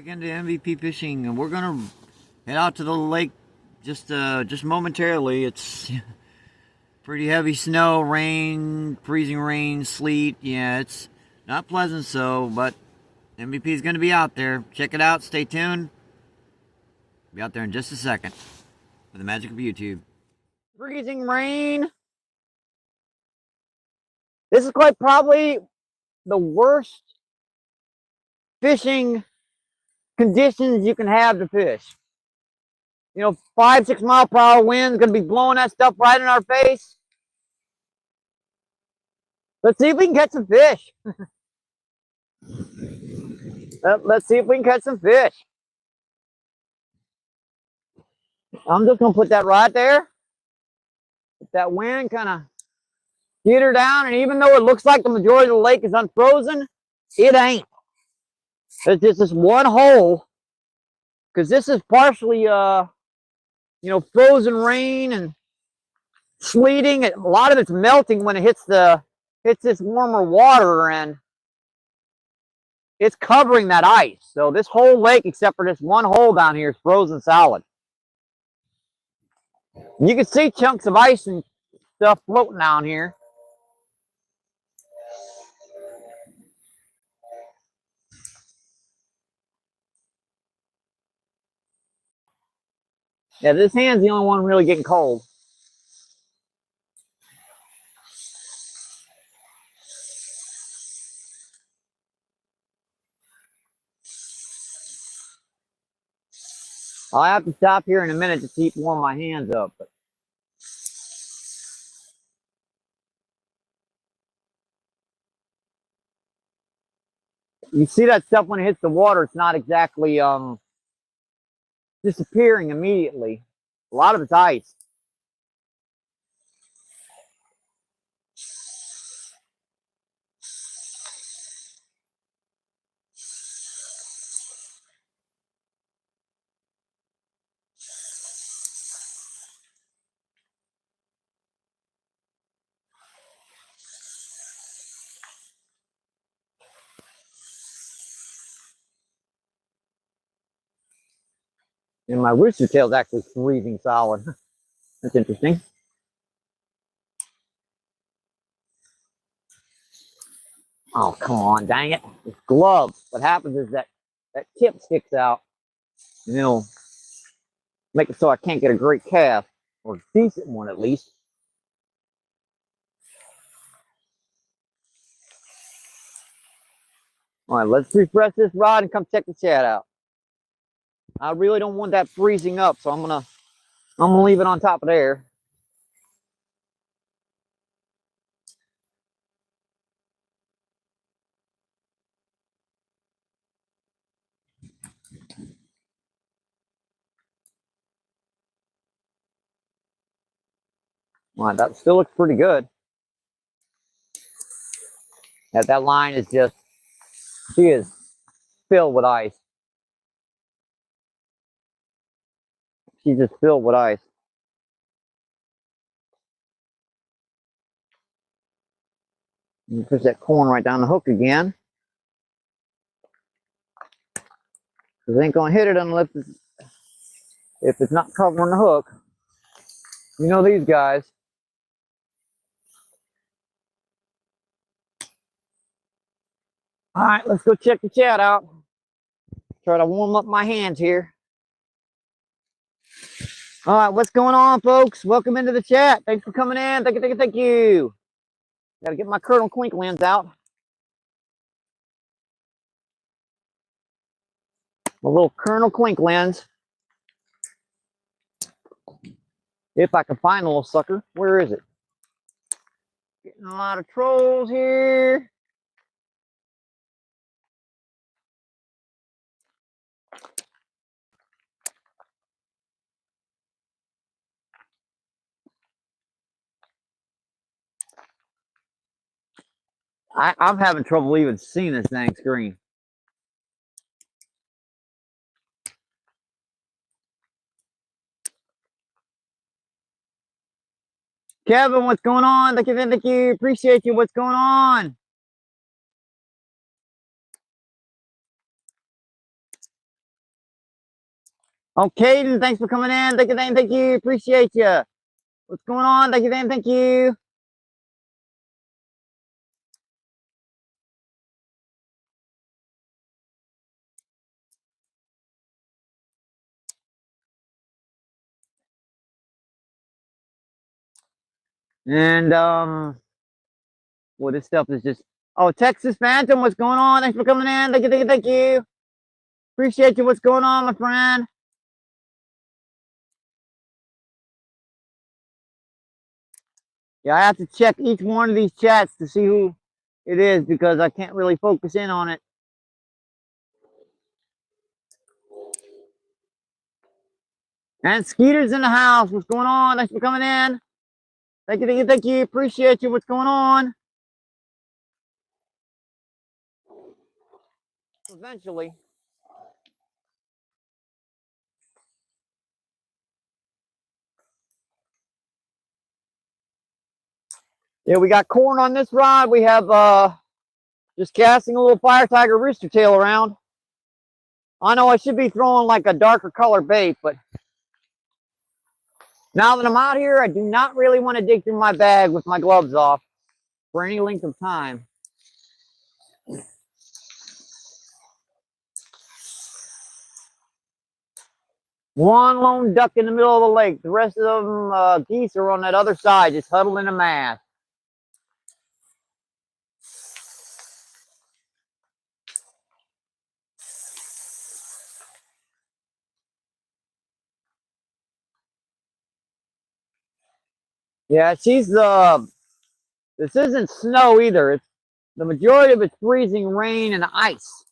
Back into MVP fishing, and we're gonna head out to the lake just momentarily. It's pretty heavy snow, rain, freezing rain, sleet. Yeah, it's not pleasant. But MVP is gonna be out there. Check it out. Stay tuned. Be out there in just a second with the magic of YouTube. Freezing rain. This is quite probably the worst fishing conditions you can have to fish. You know, 5-6 mile per hour winds gonna be blowing that stuff right in our face. Let's see if we can catch some fish. Let's see if we can catch some fish. I'm just gonna put that right there. Let that wind kind of get her down, and even though it looks like the majority of the lake is unfrozen, it ain't. It's just this one hole, because this is partially frozen rain and sleeting. A lot of it's melting when it hits this warmer water, and it's covering that ice. So this whole lake, except for this one hole down here, is frozen solid. You can see chunks of ice and stuff floating down here. Yeah, this hand's the only one really getting cold. I'll have to stop here in a minute to keep warm my hands up. But you see that stuff when it hits the water, it's not exactly disappearing immediately. A lot of it's ice. And my rooster tail is actually freezing solid. That's interesting. Oh, come on, dang it. It's gloves. What happens is that tip sticks out, and it'll make it so I can't get a great cast, or a decent one at least. All right, let's refresh this rod and come check the chat out. I really don't want that freezing up, so I'm gonna leave it on top of there. All right, that still looks pretty good. That line is just, she is filled with ice. She's just filled with ice. And push that corn right down the hook again. Because it ain't going to hit it unless if it's not covering the hook. You know these guys. All right, let's go check the chat out. Try to warm up my hands here. All right, what's going on, folks? Welcome into the chat. Thanks for coming in. Thank you. Got to get my Colonel Quink lens out. My little Colonel Quink lens. If I can find the little sucker. Where is it? Getting a lot of trolls here. I'm having trouble even seeing this dang screen. Kevin, what's going on? Thank you. Appreciate you. What's going on? Oh, Caden, thanks for coming in. Thank you, Dane. Thank you. Appreciate you. What's going on? Thank you, Dan. Thank you. And well, this stuff is just. Oh, Texas Phantom, what's going on? Thanks for coming in. Thank you, thank you, thank you. Appreciate you. What's going on, my friend? Yeah, I have to check each one of these chats to see who it is because I can't really focus in on it. And Skeeter's in the house. What's going on? Thanks for coming in. Thank you, thank you, thank you. Appreciate you. What's going on? Eventually. Yeah, we got corn on this rod. We have just casting a little Fire Tiger Rooster Tail around. I know I should be throwing like a darker color bait, but now that I'm out here, I do not really want to dig through my bag with my gloves off for any length of time. One lone duck in the middle of the lake. The rest of them geese are on that other side, just huddled in a mass. Yeah, this isn't snow either. It's the majority of it's freezing rain and ice.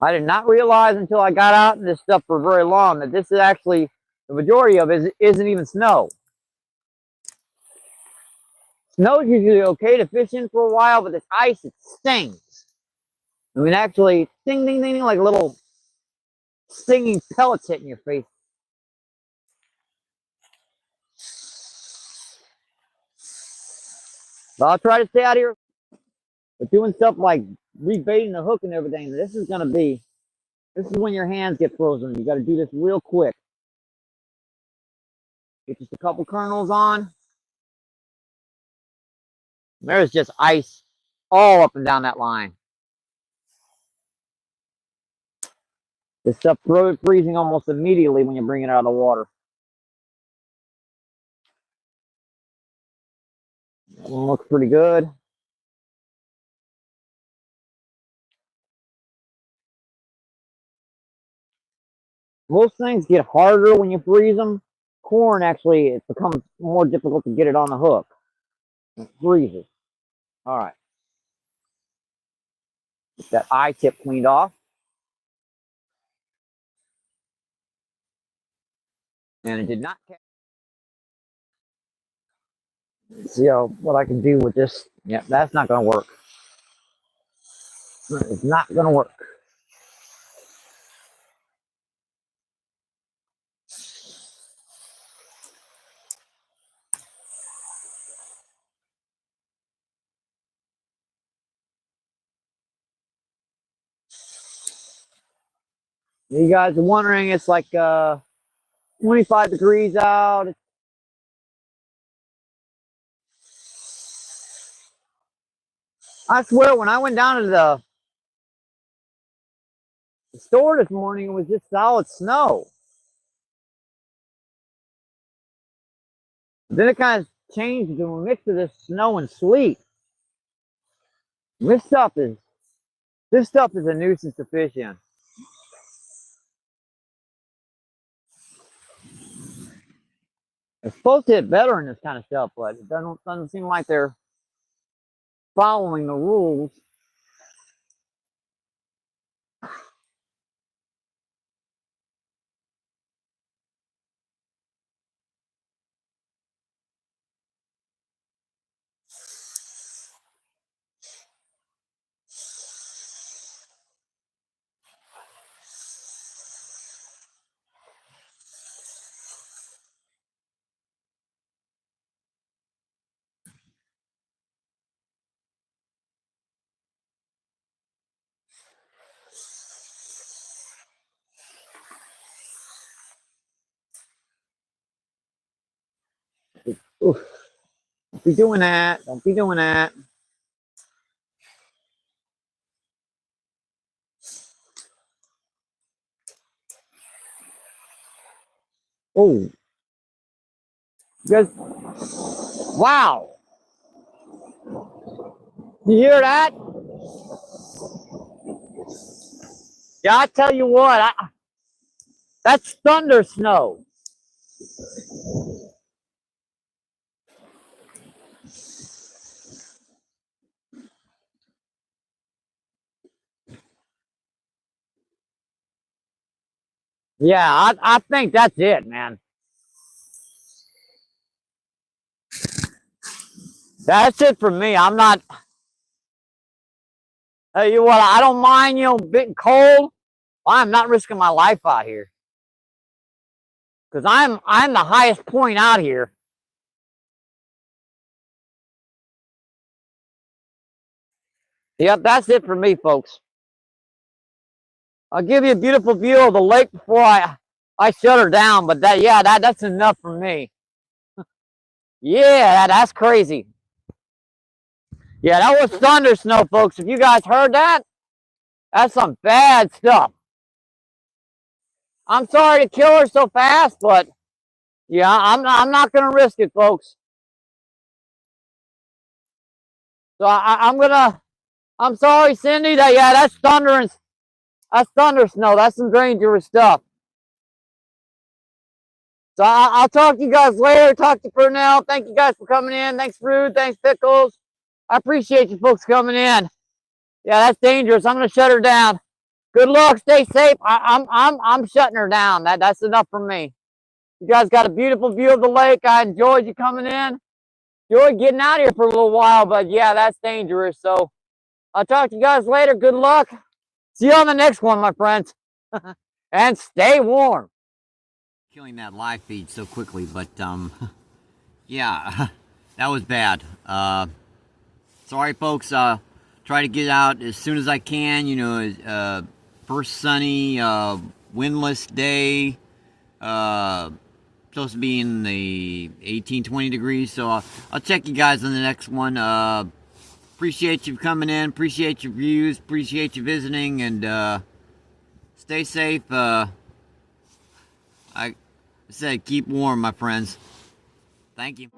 I did not realize until I got out in this stuff for very long that this is actually, the majority of it isn't even snow. Snow is usually okay to fish in for a while, but this ice, it stings. I mean, actually, ding, ding, ding, ding, like little stinging pellets hitting your face. But I'll try to stay out here. But doing stuff like rebaiting the hook and everything, this is when your hands get frozen. You got to do this real quick. Get just a couple kernels on. There's just ice all up and down that line. This stuff freezing almost immediately when you bring it out of the water. That one looks pretty good. Most things get harder when you freeze them. Corn, actually, it becomes more difficult to get it on the hook. It freezes. All right. Get that eye tip cleaned off. And it did not catch. Let's see what I can do with this. Yeah, that's not going to work. It's not going to work. You guys are wondering, it's like 25 degrees out. I swear, when I went down to the store this morning, it was just solid snow. Then it kind of changed to a mix of this snow and sleet. This stuff is a nuisance to fish in. It's supposed to hit better in this kind of stuff, but it doesn't seem like they're following the rules. Oof. Don't be doing that. Don't be doing that. Oh, just wow. You hear that? Yeah, I tell you what, that's thunder snow. Yeah, I think that's it, man. That's it for me. I'm not. Hey, you what? I don't mind, being cold. I'm not risking my life out here because I'm the highest point out here. Yep, that's it for me, folks. I'll give you a beautiful view of the lake before I shut her down. But that's enough for me. Yeah, that's crazy. Yeah, that was thunder snow, folks. If you guys heard that, that's some bad stuff. I'm sorry to kill her so fast, but yeah, I'm not gonna risk it, folks. So I'm sorry, Cindy. That's that's thunder snow. That's some dangerous stuff. So I'll talk to you guys later. Talk to you for now. Thank you guys for coming in. Thanks, Rude. Thanks, Pickles. I appreciate you folks coming in. Yeah, that's dangerous. I'm gonna shut her down. Good luck. Stay safe. I'm shutting her down. That's enough for me. You guys got a beautiful view of the lake. I enjoyed you coming in. Enjoyed getting out here for a little while, but yeah, that's dangerous. So I'll talk to you guys later. Good luck. See you on the next one, my friends. And stay warm. Killing that live feed so quickly, but yeah, that was bad. Sorry, folks. Try to get out as soon as I can. First sunny, windless day. Supposed to be in the 18-20 degrees. So I'll check you guys on the next one. Appreciate you coming in. Appreciate your views. Appreciate you visiting. And stay safe. I said keep warm, my friends. Thank you.